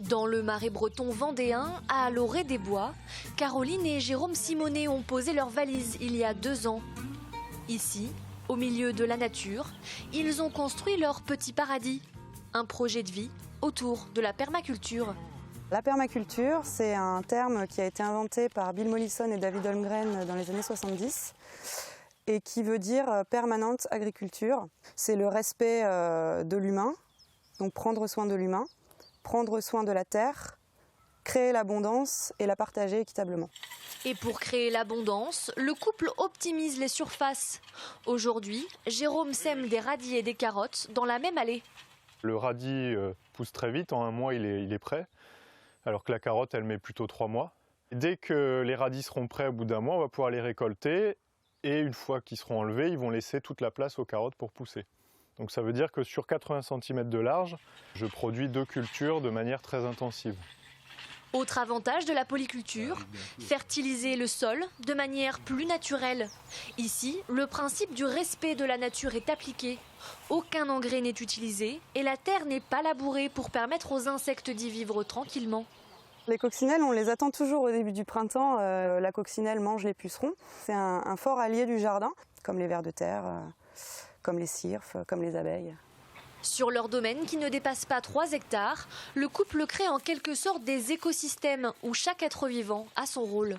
Dans le Marais breton vendéen, à Loré-des-Bois, Caroline et Jérôme Simonet ont posé leurs valises il y a 2 ans. Ici, au milieu de la nature, ils ont construit leur petit paradis. Un projet de vie autour de la permaculture. La permaculture, c'est un terme qui a été inventé par Bill Mollison et David Holmgren dans les années 70 et qui veut dire permanente agriculture. C'est le respect de l'humain, donc prendre soin de l'humain, prendre soin de la terre, créer l'abondance et la partager équitablement. Et pour créer l'abondance, le couple optimise les surfaces. Aujourd'hui, Jérôme sème des radis et des carottes dans la même allée. Le radis pousse très vite, en 1 mois il est prêt, alors que la carotte elle met plutôt 3 mois. Dès que les radis seront prêts au bout d'1 mois, on va pouvoir les récolter et une fois qu'ils seront enlevés, ils vont laisser toute la place aux carottes pour pousser. Donc ça veut dire que sur 80 cm de large, je produis 2 cultures de manière très intensive. Autre avantage de la polyculture, fertiliser le sol de manière plus naturelle. Ici, le principe du respect de la nature est appliqué. Aucun engrais n'est utilisé et la terre n'est pas labourée pour permettre aux insectes d'y vivre tranquillement. Les coccinelles, on les attend toujours au début du printemps. La coccinelle mange les pucerons. C'est un fort allié du jardin, comme les vers de terre, comme les cirfes, comme les abeilles. Sur leur domaine qui ne dépasse pas 3 hectares, le couple crée en quelque sorte des écosystèmes où chaque être vivant a son rôle.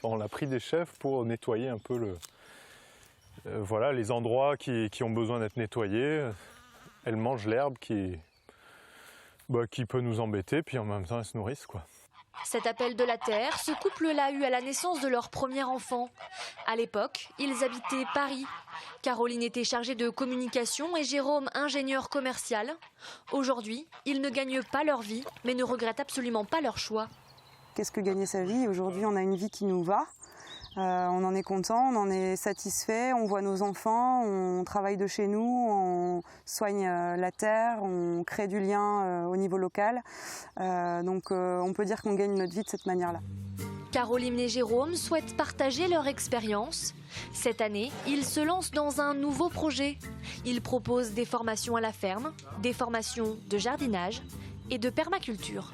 On a pris des chefs pour nettoyer un peu voilà, les endroits qui ont besoin d'être nettoyés. Elles mangent l'herbe qui peut nous embêter, puis en même temps elles se nourrissent, quoi. Cet appel de la terre, ce couple l'a eu à la naissance de leur premier enfant. À l'époque, ils habitaient Paris. Caroline était chargée de communication et Jérôme ingénieur commercial. Aujourd'hui, ils ne gagnent pas leur vie, mais ne regrettent absolument pas leur choix. Qu'est-ce que gagner sa vie? Aujourd'hui, on a une vie qui nous va. On en est content, on en est satisfait, on voit nos enfants, on travaille de chez nous, on soigne la terre, on crée du lien au niveau local. Donc on peut dire qu'on gagne notre vie de cette manière-là. Caroline et Jérôme souhaitent partager leur expérience. Cette année, ils se lancent dans un nouveau projet. Ils proposent des formations à la ferme, des formations de jardinage et de permaculture.